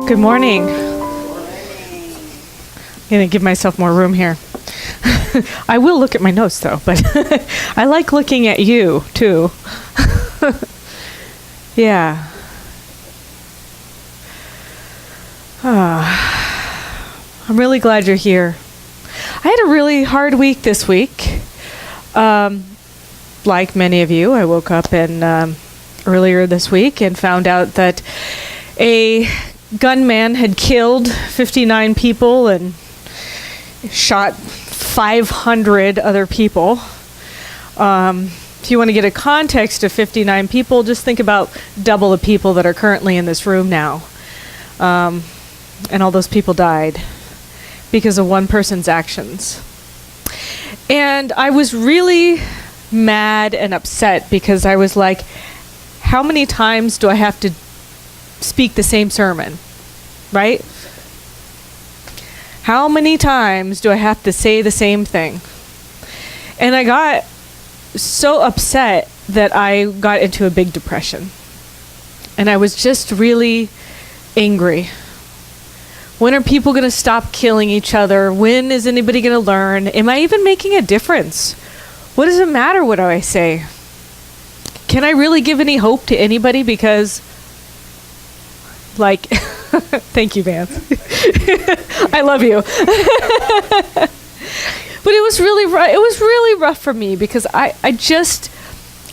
Good morning. I'm going to give myself more room here. I will look at my notes, though, but I like looking at you, too. Yeah. I'm really glad you're here. I had a really hard week this week. Like many of you, I woke up earlier this week and found out that a gunman had killed 59 people and shot 500 other people. If you want to get a context of 59 people, just think about double the people that are currently in this room now. And all those people died because of one person's actions. And I was really mad and upset because I was like, how many times do I have to speak the same sermon, right? How many times do I have to say the same thing? And I got so upset that I got into a big depression. And I was just really angry. When are people going to stop killing each other? When is anybody going to learn? Am I even making a difference? What does it matter what I say? Can I really give any hope to anybody? Because, like, thank you, Vance. I love you. But it was really rough for me because I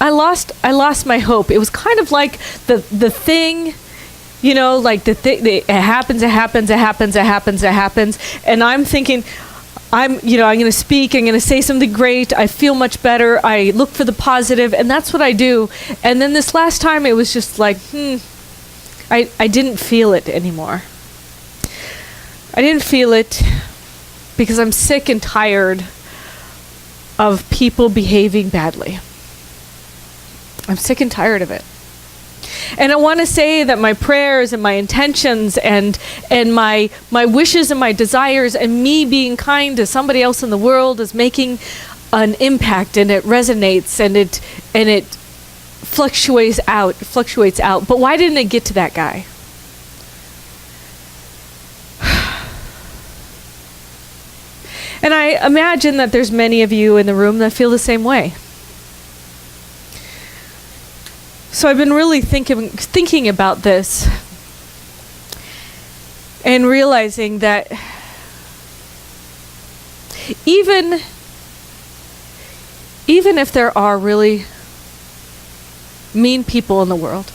lost my hope. It was kind of like the thing, you know, like it happens, and I'm thinking, I'm going to speak, I'm going to say something great, I feel much better, I look for the positive, and that's what I do. And then this last time it was just like, I didn't feel it anymore. I didn't feel it because I'm sick and tired of people behaving badly. I'm sick and tired of it. And I want to say that my prayers and my intentions and my wishes and my desires and me being kind to somebody else in the world is making an impact, and it resonates and it fluctuates out. But why didn't it get to that guy? And I imagine that there's many of you in the room that feel the same way. So I've been really thinking about this and realizing that even if there are really mean people in the world,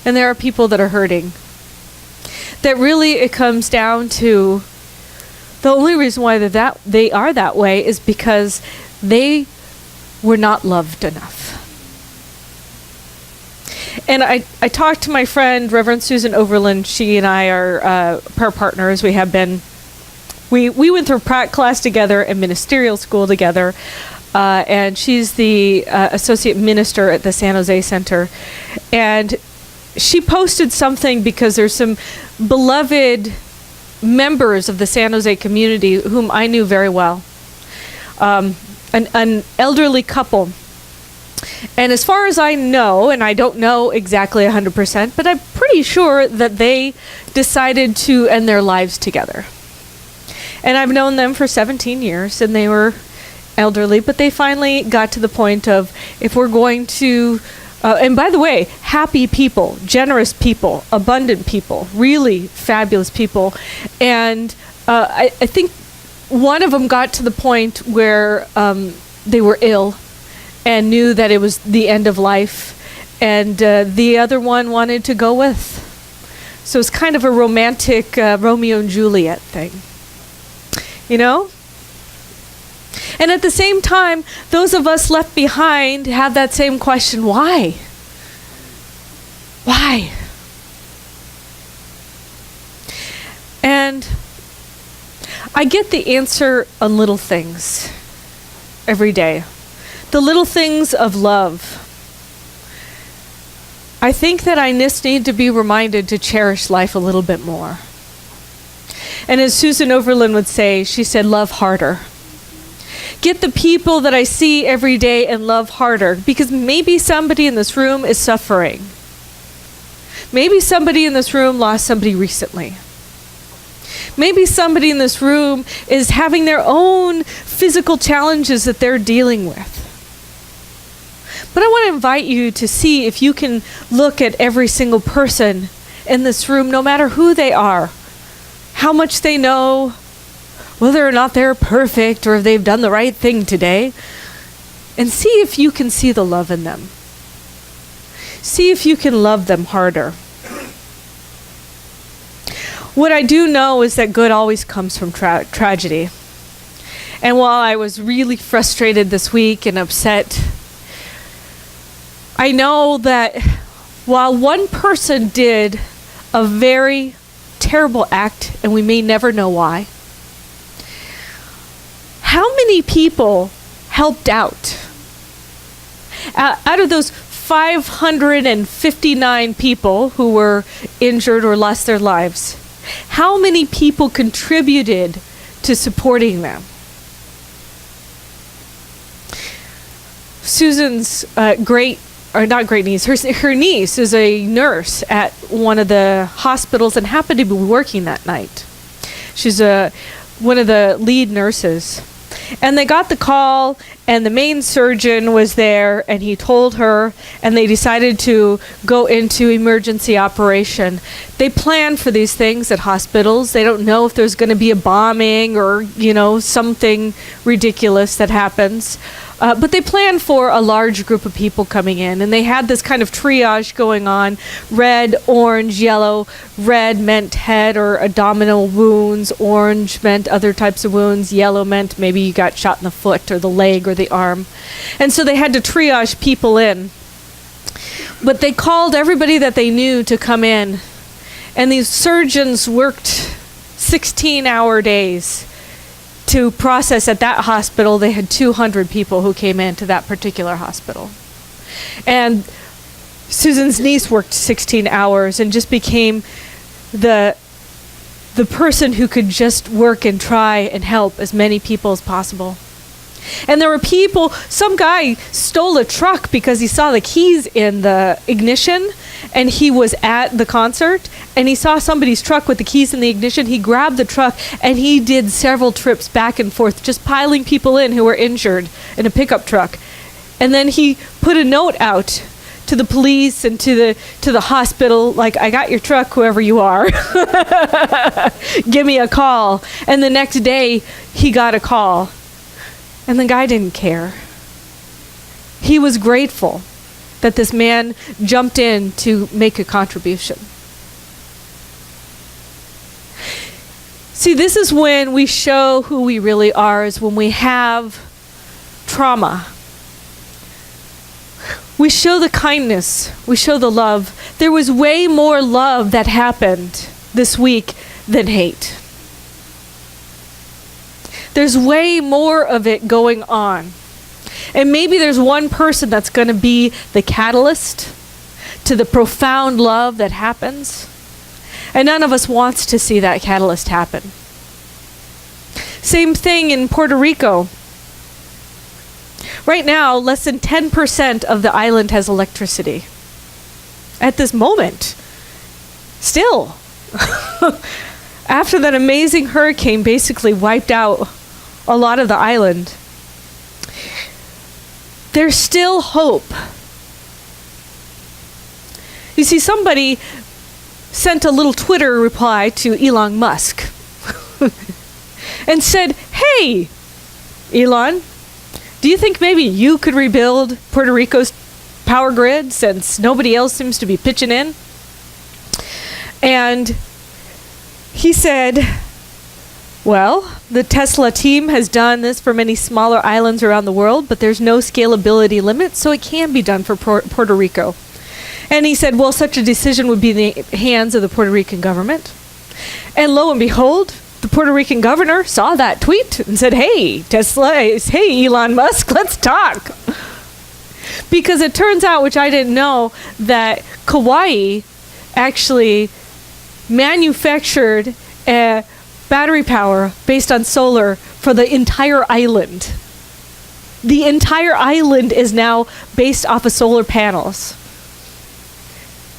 and there are people that are hurting, that really it comes down to the only reason why they are that way is because they were not loved enough. And I talked to my friend, Reverend Susan Overland. She and I are prayer partners. We have been. We went through class together and ministerial school together. And she's the associate minister at the San Jose Center. And she posted something because there's some beloved members of the San Jose community whom I knew very well. An elderly couple. And as far as I know, and I don't know exactly 100%, but I'm pretty sure that they decided to end their lives together. And I've known them for 17 years, and they were elderly, but they finally got to the point of, if we're going to, and by the way, happy people, generous people, abundant people, really fabulous people. And I think one of them got to the point where they were ill and knew that it was the end of life, and the other one wanted to go with. So it's kind of a romantic Romeo and Juliet thing, you know? And at the same time, those of us left behind have that same question, why? Why? And I get the answer on little things every day. The little things of love. I think that I just need to be reminded to cherish life a little bit more. And as Susan Overland would say, she said, love harder. Get the people that I see every day and love harder, because maybe somebody in this room is suffering. Maybe somebody in this room lost somebody recently. Maybe somebody in this room is having their own physical challenges that they're dealing with. But I want to invite you to see if you can look at every single person in this room, no matter who they are, how much they know, whether or not they're perfect or if they've done the right thing today, and see if you can see the love in them. See if you can love them harder. What I do know is that good always comes from tragedy. And while I was really frustrated this week and upset, I know that while one person did a very terrible act, and we may never know why, how many people helped out? Out of those 559 people who were injured or lost their lives, how many people contributed to supporting them? Susan's her niece is a nurse at one of the hospitals and happened to be working that night. She's one of the lead nurses. And they got the call, and the main surgeon was there, and he told her, and they decided to go into emergency operation. They plan for these things at hospitals. They don't know if there's going to be a bombing or, something ridiculous that happens. But they planned for a large group of people coming in, and they had this kind of triage going on. Red, orange, yellow. Red meant head or abdominal wounds. Orange meant other types of wounds. Yellow meant maybe you got shot in the foot or the leg or the arm. And so they had to triage people in. But they called everybody that they knew to come in. And these surgeons worked 16-hour days to process at that hospital. They had 200 people who came into that particular hospital. And Susan's niece worked 16 hours and just became the person who could just work and try and help as many people as possible. And there were people, some guy stole a truck because he saw the keys in the ignition, and he was at the concert and he saw somebody's truck with the keys in the ignition. He grabbed the truck and he did several trips back and forth, just piling people in who were injured in a pickup truck. And then he put a note out to the police and to the hospital, like, I got your truck, whoever you are. Give me a call. And the next day he got a call. And the guy didn't care. He was grateful that this man jumped in to make a contribution. See, this is when we show who we really are, is when we have trauma. We show the kindness. We show the love. There was way more love that happened this week than hate. There's way more of it going on. And maybe there's one person that's going to be the catalyst to the profound love that happens. And none of us wants to see that catalyst happen. Same thing in Puerto Rico. Right now, less than 10% of the island has electricity. At this moment. Still. After that amazing hurricane basically wiped out a lot of the island, there's still hope. You see, somebody sent a little Twitter reply to Elon Musk and said, "Hey, Elon, do you think maybe you could rebuild Puerto Rico's power grid since nobody else seems to be pitching in?" And he said, "Well, the Tesla team has done this for many smaller islands around the world, but there's no scalability limit, so it can be done for Puerto Rico." And he said, well, such a decision would be in the hands of the Puerto Rican government. And lo and behold, the Puerto Rican governor saw that tweet and said, hey, hey, Elon Musk, let's talk. Because it turns out, which I didn't know, that Kauai actually manufactured battery power based on solar for the entire island. The entire island is now based off of solar panels.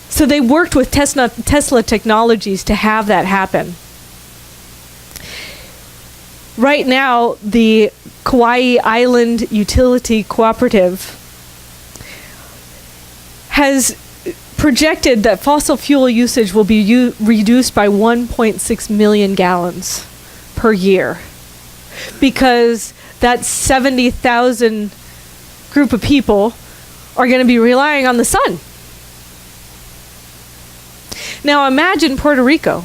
So they worked with Tesla Technologies to have that happen. Right now, the Kauai Island Utility Cooperative has projected that fossil fuel usage will be reduced by 1.6 million gallons per year, because that 70,000 group of people are going to be relying on the sun. Now imagine Puerto Rico.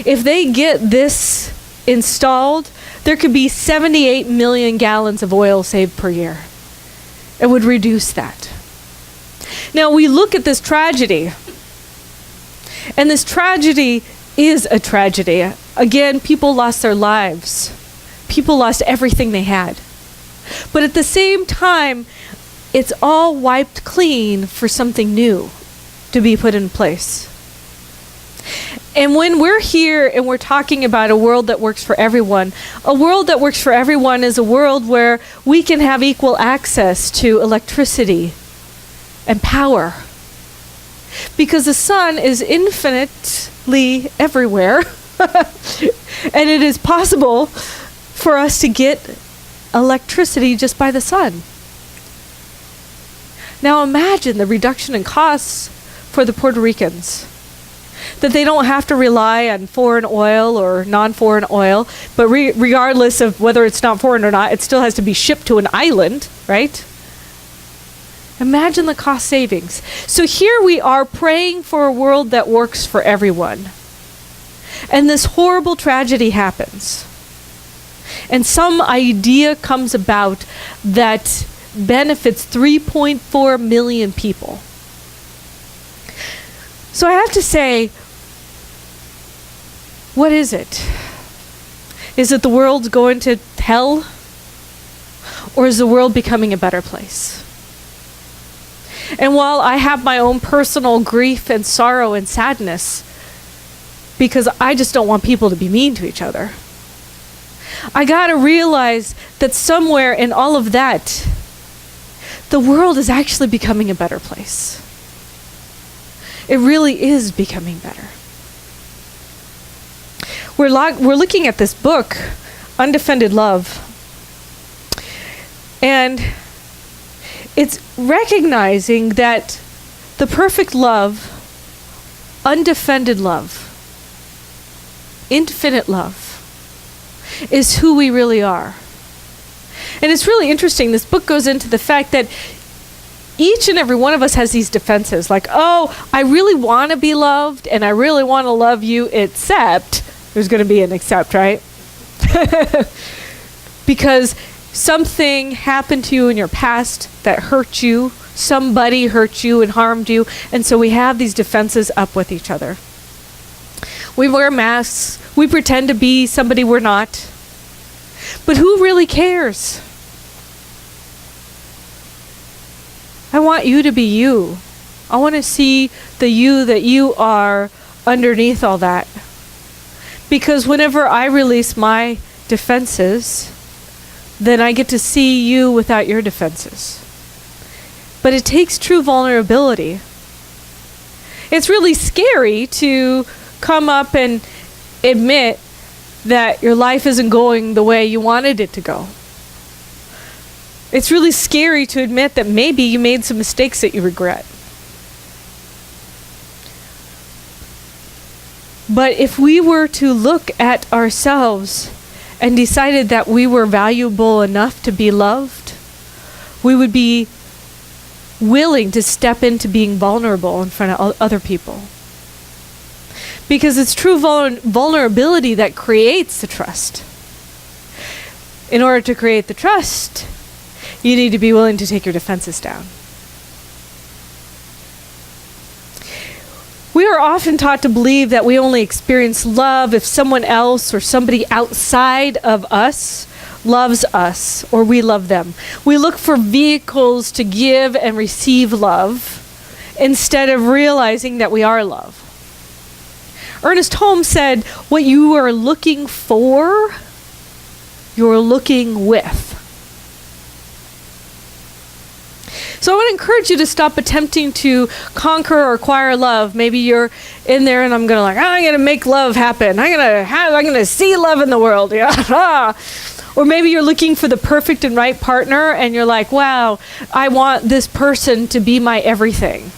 If they get this installed, there could be 78 million gallons of oil saved per year. It would reduce that. Now we look at this tragedy, and this tragedy is a tragedy. Again, people lost their lives. People lost everything they had. But at the same time, it's all wiped clean for something new to be put in place. And when we're here and we're talking about a world that works for everyone, a world that works for everyone is a world where we can have equal access to electricity and power. Because the sun is infinitely everywhere. And it is possible for us to get electricity just by the sun. Now imagine the reduction in costs for the Puerto Ricans. That they don't have to rely on foreign oil or non-foreign oil, but regardless of whether it's not foreign or not, it still has to be shipped to an island, right? Imagine the cost savings. So here we are praying for a world that works for everyone. And this horrible tragedy happens. And some idea comes about that benefits 3.4 million people. So I have to say, what is it? Is it the world going to hell? Or is the world becoming a better place? And while I have my own personal grief and sorrow and sadness, because I just don't want people to be mean to each other, I gotta realize that somewhere in all of that, the world is actually becoming a better place. It really is becoming better. We're looking at this book, Undefended Love. And it's recognizing that the perfect love, undefended love, infinite love, is who we really are. And it's really interesting. This book goes into the fact that each and every one of us has these defenses. Like, oh, I really want to be loved and I really want to love you, except, there's going to be an except, right? Because something happened to you in your past that hurt you. Somebody hurt you and harmed you. And so we have these defenses up with each other. We wear masks. We pretend to be somebody we're not. But who really cares? I want you to be you. I want to see the you that you are underneath all that. Because whenever I release my defenses, then I get to see you without your defenses. But it takes true vulnerability. It's really scary to come up and admit that your life isn't going the way you wanted it to go. It's really scary to admit that maybe you made some mistakes that you regret. But if we were to look at ourselves and decided that we were valuable enough to be loved, we would be willing to step into being vulnerable in front of other people. Because it's true vulnerability that creates the trust. In order to create the trust, you need to be willing to take your defenses down. We are often taught to believe that we only experience love if someone else or somebody outside of us loves us or we love them. We look for vehicles to give and receive love instead of realizing that we are love. Ernest Holmes said, what you are looking for, you're looking with. So I want to encourage you to stop attempting to conquer or acquire love. Maybe you're in there and I'm going to make love happen. I'm going to see love in the world. Yeah. Or maybe you're looking for the perfect and right partner and you're like, wow, I want this person to be my everything.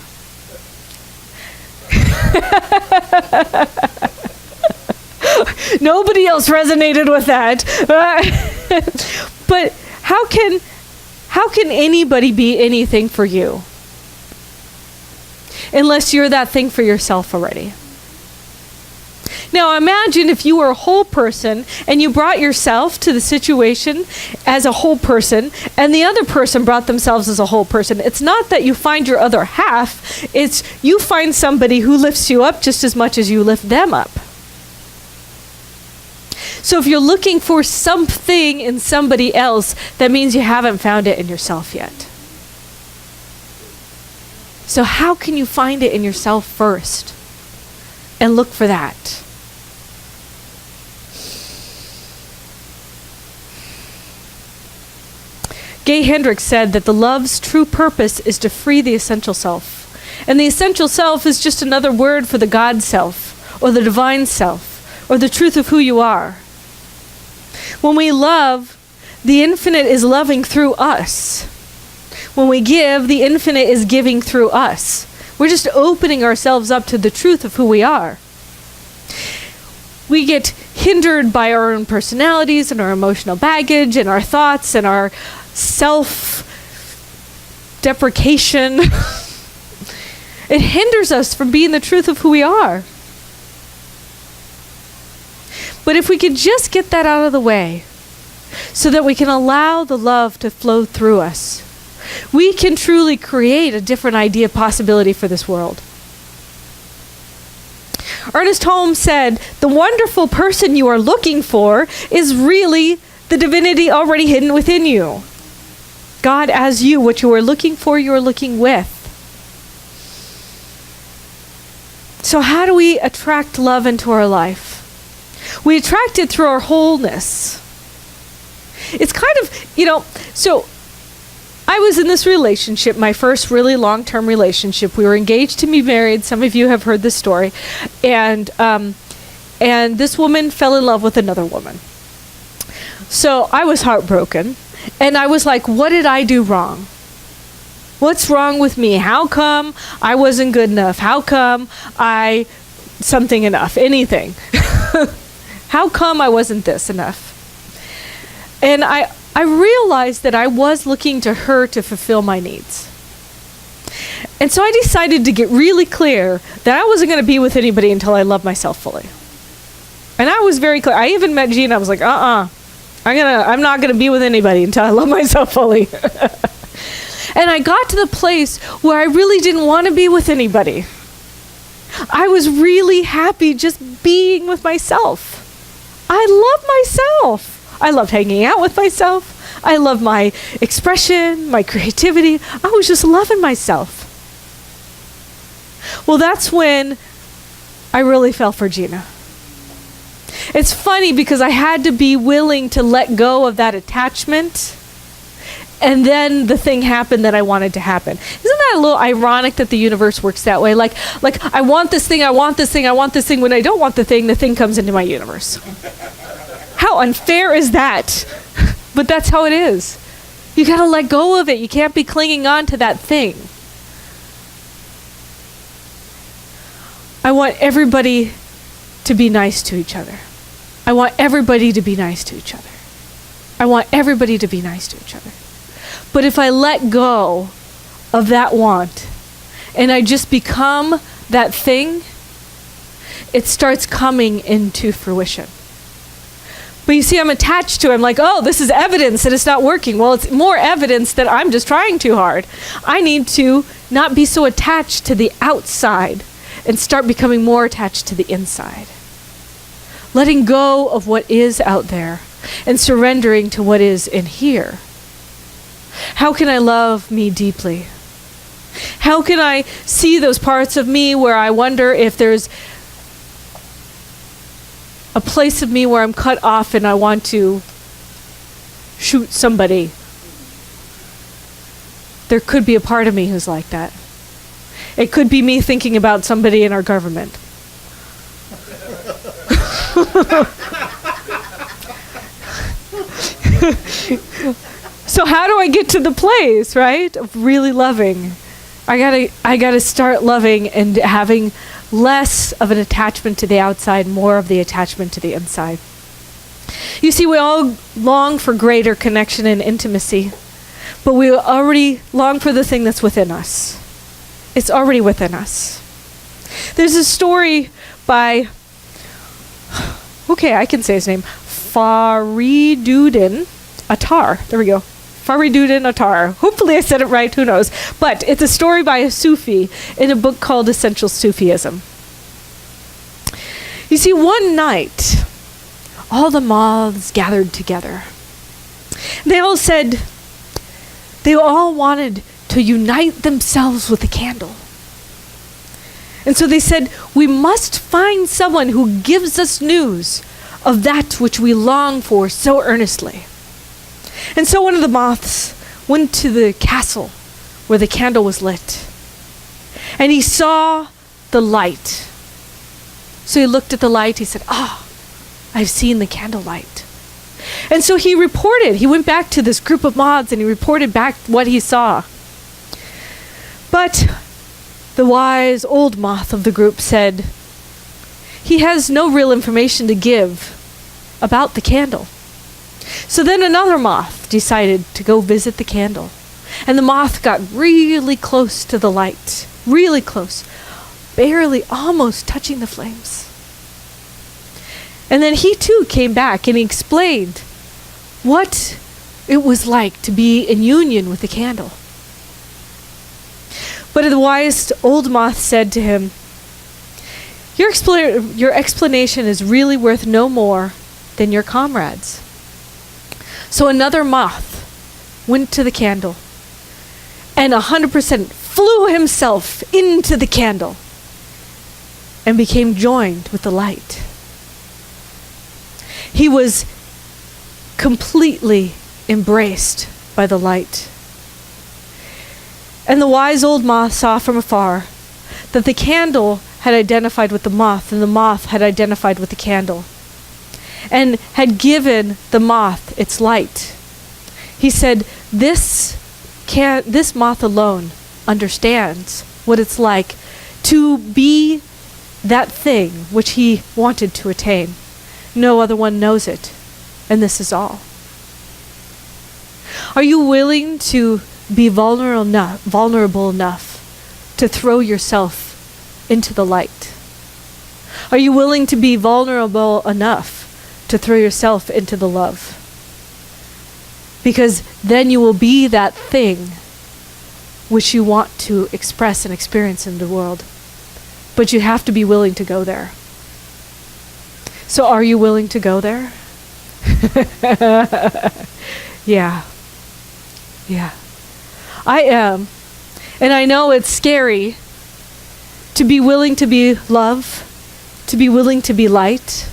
Nobody else resonated with that. But how can anybody be anything for you unless you're that thing for yourself already? Now imagine if you were a whole person and you brought yourself to the situation as a whole person and the other person brought themselves as a whole person. It's not that you find your other half, it's you find somebody who lifts you up just as much as you lift them up. So if you're looking for something in somebody else, that means you haven't found it in yourself yet. So how can you find it in yourself first? And look for that. Gay Hendricks said that the love's true purpose is to free the essential self. And the essential self is just another word for the God self, or the divine self, or the truth of who you are. When we love, the infinite is loving through us. When we give, the infinite is giving through us. We're just opening ourselves up to the truth of who we are. We get hindered by our own personalities and our emotional baggage and our thoughts and our self-deprecation. It hinders us from being the truth of who we are. But if we could just get that out of the way so that we can allow the love to flow through us, we can truly create a different idea possibility for this world. Ernest Holmes said, "The wonderful person you are looking for is really the divinity already hidden within you. God as you, what you are looking for, you are looking with." So how do we attract love into our life? We attract it through our wholeness. It's kind of, so I was in this relationship, my first really long-term relationship. We were engaged to be married. Some of you have heard this story. And this woman fell in love with another woman. So I was heartbroken. And I was like, what did I do wrong? What's wrong with me? How come I wasn't good enough? How come something enough? Anything. How come I wasn't this enough? And I realized that I was looking to her to fulfill my needs. And so I decided to get really clear that I wasn't going to be with anybody until I loved myself fully. And I was very clear. I even met Gina. I was like, I'm not going to be with anybody until I love myself fully. And I got to the place where I really didn't want to be with anybody. I was really happy just being with myself. I love myself. I loved hanging out with myself. I loved my expression, my creativity. I was just loving myself. Well, that's when I really fell for Gina. It's funny because I had to be willing to let go of that attachment, and then the thing happened that I wanted to happen. Isn't that a little ironic that the universe works that way? Like I want this thing, I want this thing, I want this thing. When I don't want the thing comes into my universe. How unfair is that? But that's how it is. You gotta let go of it. You can't be clinging on to that thing. I want everybody to be nice to each other. I want everybody to be nice to each other. I want everybody to be nice to each other. But if I let go of that want and I just become that thing, it starts coming into fruition. But you see, I'm attached to it. I'm like, oh, this is evidence that it's not working. Well, it's more evidence that I'm just trying too hard. I need to not be so attached to the outside and start becoming more attached to the inside. Letting go of what is out there and surrendering to what is in here. How can I love me deeply? How can I see those parts of me where I wonder if there's a place of me where I'm cut off and I want to shoot somebody? there could be a part of me who's like that. It could be me thinking about somebody in our government. So how do I get to the place, right, of really loving? I gotta start loving and having less of an attachment to the outside, more of the attachment to the inside. You see, we all long for greater connection and intimacy, but we already long for the thing that's within us. It's already within us. There's a story by, okay, I can say his name, Fariduddin Attar. There we go. Fariduddin Attar. Hopefully I said it right, who knows. But it's a story by a Sufi in a book called Essential Sufism. You see, one night, all the moths gathered together. They all said they all wanted to unite themselves with the candle. And so they said, we must find someone who gives us news of that which we long for so earnestly. And so one of the moths went to the castle where the candle was lit. And he saw the light. So he looked at the light, he said, I've seen the candlelight. And so he went back to this group of moths and he reported back what he saw. But the wise old moth of the group said, he has no real information to give about the candle. So then another moth decided to go visit the candle. And the moth got really close to the light. Really close. Barely, almost touching the flames. And then he too came back and he explained what it was like to be in union with the candle. But the wise old moth said to him, your explanation is really worth no more than your comrades. So another moth went to the candle and 100% flew himself into the candle and became joined with the light. He was completely embraced by the light. And the wise old moth saw from afar that the candle had identified with the moth and the moth had identified with the candle and had given the moth its light. He said, this moth alone understands what it's like to be that thing which he wanted to attain. No other one knows it, and this is all. Are you willing to be vulnerable enough to throw yourself into the light? Are you willing to be vulnerable enough to throw yourself into the love? Because then you will be that thing which you want to express and experience in the world. But you have to be willing to go there. So are you willing to go there? Yeah. I am. And I know it's scary to be willing to be love, to be willing to be light.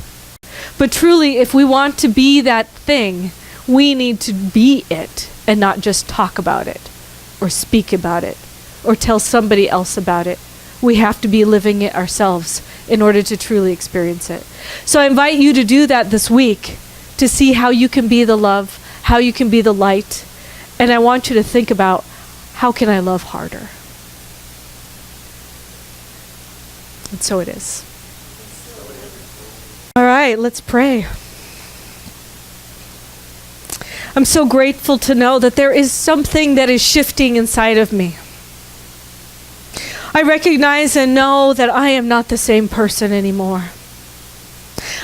But truly, if we want to be that thing, we need to be it and not just talk about it or speak about it or tell somebody else about it. We have to be living it ourselves in order to truly experience it. So I invite you to do that this week, to see how you can be the love, how you can be the light. And I want you to think about, how can I love harder? And so it is. All right, let's pray. I'm so grateful to know that there is something that is shifting inside of me. I recognize and know that I am not the same person anymore.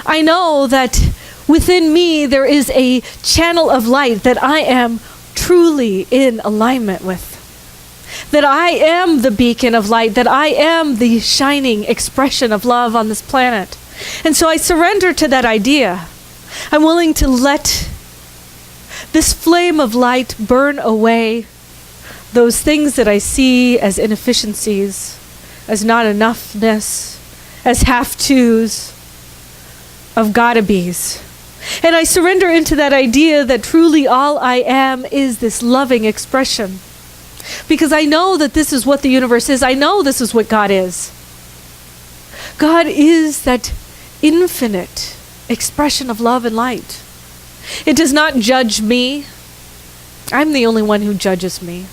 I know that within me there is a channel of light that I am truly in alignment with. That I am the beacon of light, that I am the shining expression of love on this planet. And so I surrender to that idea. I'm willing to let this flame of light burn away those things that I see as inefficiencies, as not enoughness, as have-tos, of gotta-bes. And I surrender into that idea that truly all I am is this loving expression. Because I know that this is what the universe is. I know this is what God is. God is that infinite expression of love and light. It does not judge me. I'm the only one who judges me.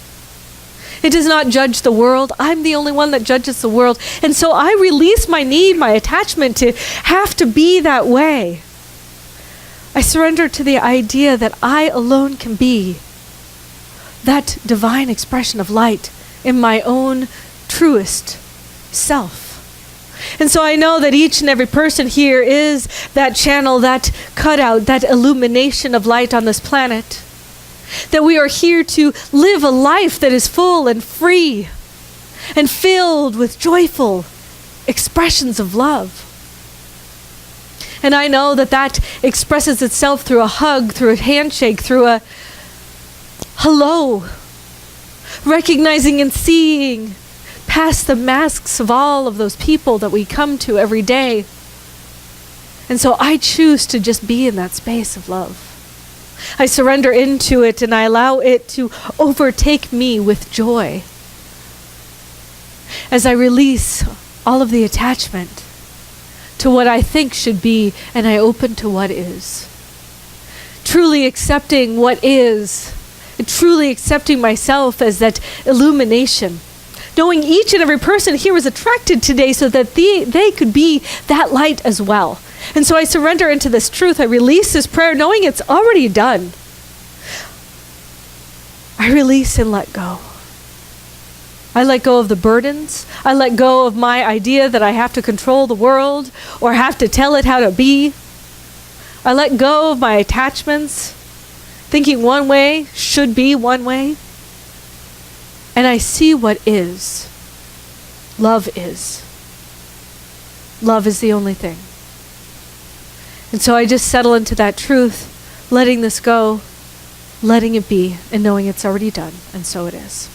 It does not judge the world. I'm the only one that judges the world. And so I release my need, my attachment to have to be that way. I surrender to the idea that I alone can be that divine expression of light in my own truest self. And so I know that each and every person here is that channel, that cutout, that illumination of light on this planet. That we are here to live a life that is full and free and filled with joyful expressions of love. And I know that that expresses itself through a hug, through a handshake, through a hello, recognizing and seeing past the masks of all of those people that we come to every day. And so I choose to just be in that space of love. I surrender into it and I allow it to overtake me with joy as I release all of the attachment to what I think should be, and I open to what is. Truly accepting what is, and truly accepting myself as that illumination. Knowing each and every person here is attracted today so that they could be that light as well. And so I surrender into this truth. I release this prayer knowing it's already done. I release and let go. I let go of the burdens. I let go of my idea that I have to control the world or have to tell it how to be. I let go of my attachments, thinking one way should be one way. And I see what is. Love is. Love is the only thing. And so I just settle into that truth, letting this go, letting it be, and knowing it's already done, and so it is.